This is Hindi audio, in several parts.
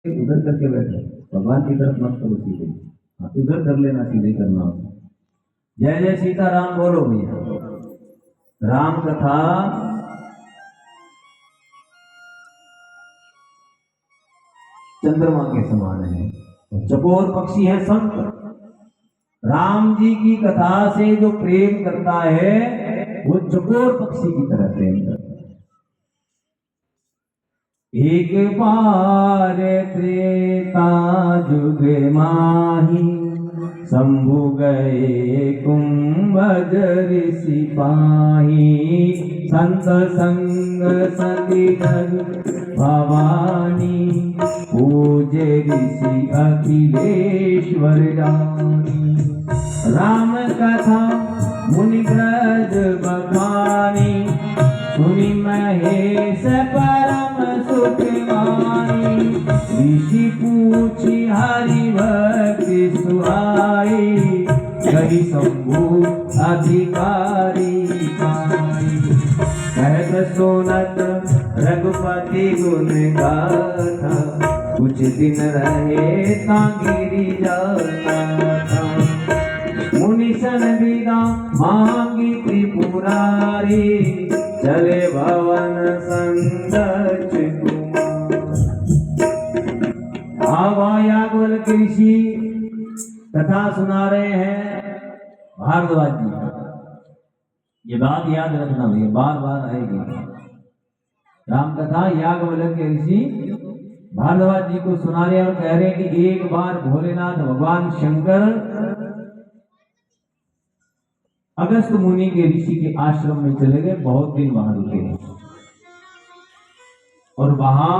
उधर करके बैठो, भगवान की तरफ मत करो सीधे। हाँ, उधर कर लेना, सीधे करना हो। जय जय सीताराम बोलो भैया। राम कथा चंद्रमा के समान है, चकोर पक्षी है संत। राम जी की कथा से जो प्रेम करता है वो चकोर पक्षी की तरह प्रेम करता है। एक बार त्रेता जुग माही, शंभु गए कुंभज सिपाही। संत संग सती भवानी, पूजे ऋषि अखिलेश्वर जानी। राम कथा मुनि ब्रज बखानी, सुनि महेश परम सुख मानी। ऋषि पूछी हरि भक्ति सुहाई, कही शंभु अधिकारी पाई। कहत सुनत रघुपति गुण गाथा, कुछ दिन रहे तांगिरी जाता। मुनि सन विदा मांगी त्रिपुरारी, चले भवन संदर्श याज्ञवल के ऋषि कथा सुना रहे हैं भारद्वाज जी। ये बात याद रखना भैया, बार बार आएगी राम कथा। याज्ञवल के ऋषि भारद्वाज जी को सुना रहे और कह रहे हैं कि एक बार भोलेनाथ भगवान शंकर अगस्त मुनि के ऋषि के आश्रम में चले गए, बहुत दिन वहां रुके और वहां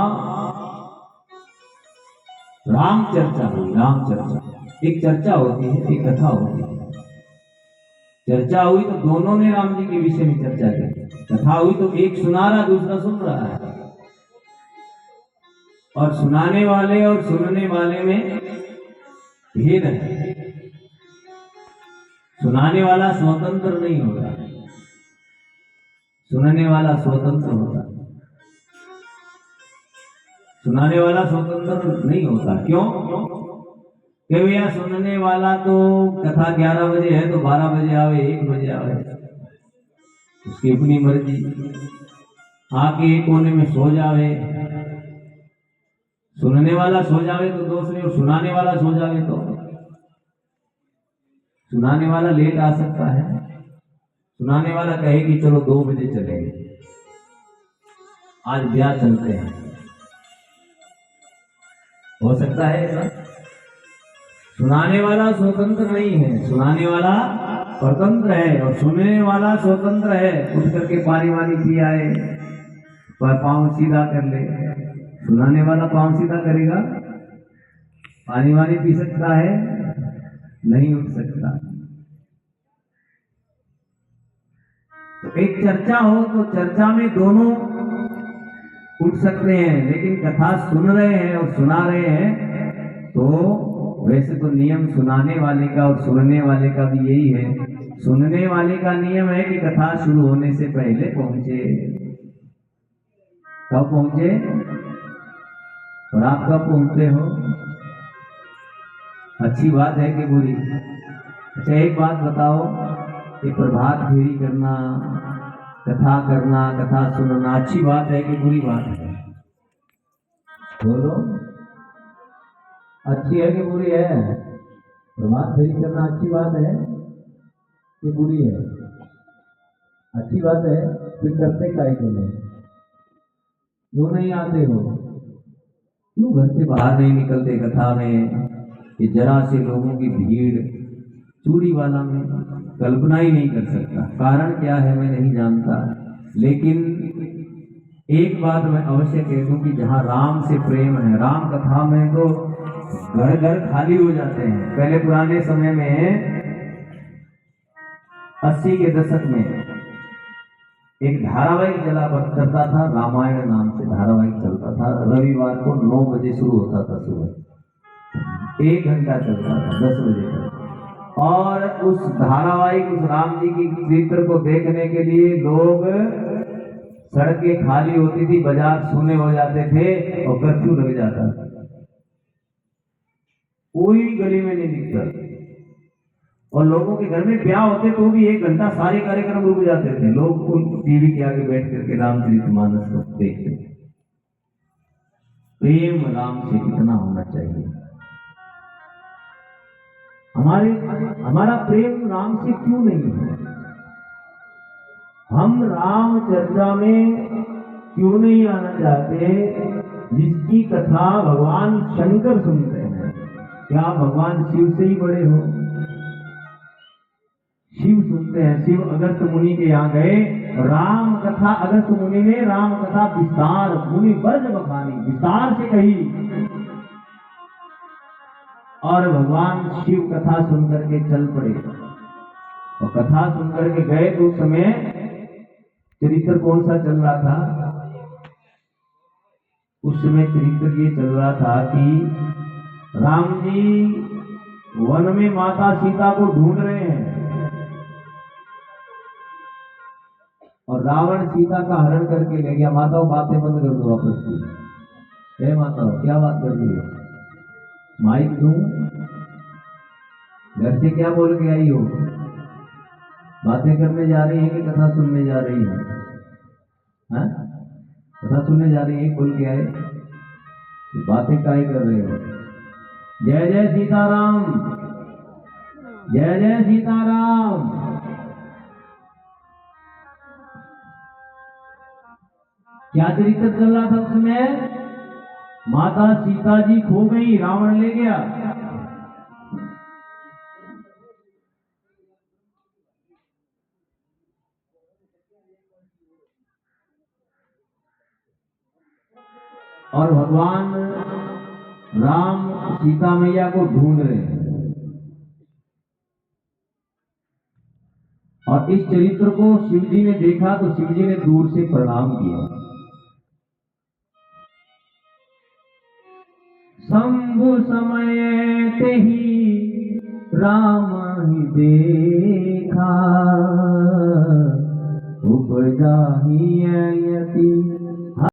राम चर्चा हुई। राम चर्चा एक चर्चा होती है, एक कथा होती है। चर्चा हुई तो दोनों ने राम जी के विषय में चर्चा की। कथा हुई तो एक सुना रहा, दूसरा सुन रहा है, और सुनाने वाले और सुनने वाले में भेद है। सुनाने वाला स्वतंत्र नहीं होता, सुनने वाला स्वतंत्र होता। सुनाने वाला स्वतंत्र नहीं होता। क्यों? कि भैया सुनने वाला तो कथा 11 बजे है तो 12 बजे आवे, 1 बजे आवे, उसकी अपनी मर्जी। आके एक कोने में सो जावे। सुनने वाला सो जावे तो दोष नहीं, और सुनाने वाला सो जावे तो सुनाने वाला लेट आ सकता है। सुनाने वाला कहे कि चलो 2 बजे चलेंगे, आज ब्याह चलते हैं, हो सकता है ऐसा। सुनाने वाला स्वतंत्र नहीं है, सुनाने वाला स्वतंत्र है, और सुनने वाला स्वतंत्र है। उठ करके पानी वानी पी आए, पर पांव सीधा कर ले। सुनाने वाला पांव सीधा करेगा? पानी वानी पी सकता है? नहीं उठ सकता। तो एक चर्चा हो तो चर्चा में दोनों उठ सकते हैं, लेकिन कथा सुन रहे हैं और सुना रहे हैं तो वैसे तो नियम सुनाने वाले का और सुनने वाले का भी यही है। सुनने वाले का नियम है कि कथा शुरू होने से पहले पहुंचे। कब पहुंचे? और आप कब पहुंचते हो? अच्छी बात है कि बुरी? अच्छा एक बात बताओ, कि प्रभात फेरी करना, कथा करना, कथा सुनना अच्छी बात है कि बुरी बात है? बोलो, अच्छी है कि बुरी है? प्रभात फेरी करना अच्छी बात है कि बुरी है? अच्छी बात है। फिर करते काहे को नहीं? क्यों नहीं आते हो? क्यों घर से बाहर नहीं निकलते कथा में? कि जरा से लोगों की भीड़ चूड़ी वाला में कल्पना ही नहीं कर सकता। कारण क्या है मैं नहीं जानता, लेकिन एक बात मैं अवश्य कह दूं कि जहां राम से प्रेम है, राम कथा में तो घर घर खाली हो जाते हैं। पहले पुराने समय में 80 के दशक में एक धारावाहिक चला करता था, रामायण नाम से धारावाहिक चलता था। रविवार को 9 बजे शुरू होता था, सुबह 1 घंटा चलता था, 10 बजे तक। और उस धारावाहिक, उस राम जी की चित्र को देखने के लिए लोग सड़कें खाली होती थी, बाजार सूने हो जाते थे और कर्फ्यू लग जाता था। कोई गली में नहीं दिखता। और लोगों के घर में ब्याह होते तो भी 1 घंटा सारे कार्यक्रम रुक जाते थे, लोग उन टीवी के आगे बैठ करके रामचरितमानस को देखते। प्रेम राम से कितना होना चाहिए। हमारा प्रेम राम से क्यों नहीं है? हम राम चर्चा में क्यों नहीं आना चाहते, जिसकी कथा भगवान शंकर सुनते हैं? क्या भगवान शिव से ही बड़े हो? शिव सुनते हैं। शिव अगस्त मुनि के यहाँ गए, राम कथा अगस्त मुनि ने राम कथा विस्तार मुनि वर्ज बखानी, विस्तार से कही। और भगवान शिव कथा सुनकर के चल पड़े। और कथा सुनकर के गए तो उस समय चरित्र कौन सा चल रहा था? उस समय चरित्र ये चल रहा था कि राम जी वन में माता सीता को ढूंढ रहे हैं और रावण सीता का हरण करके ले गया। माताओं बातें बंद कर दो वापस की। हे माताओं, क्या बात कर रही हो? माइक दूं? घर से क्या बोल के आई हो? बातें करने जा रही है कि कथा सुनने जा रही है? हाँ? कथा सुनने जा रही है, बोल के आए। बातें काहे कर रहे हो? जय जय सीताराम, जय जय सीताराम। क्या चरित्र चल रहा था उसमें? माता सीता जी खो गई, रावण ले गया। और भगवान राम सीता मैया को ढूंढ रहे हैं। और इस चरित्र को शिव जी ने देखा तो शिव जी ने दूर से प्रणाम किया। शंभु समय ते ही राम ही देखा, उपजा ही यति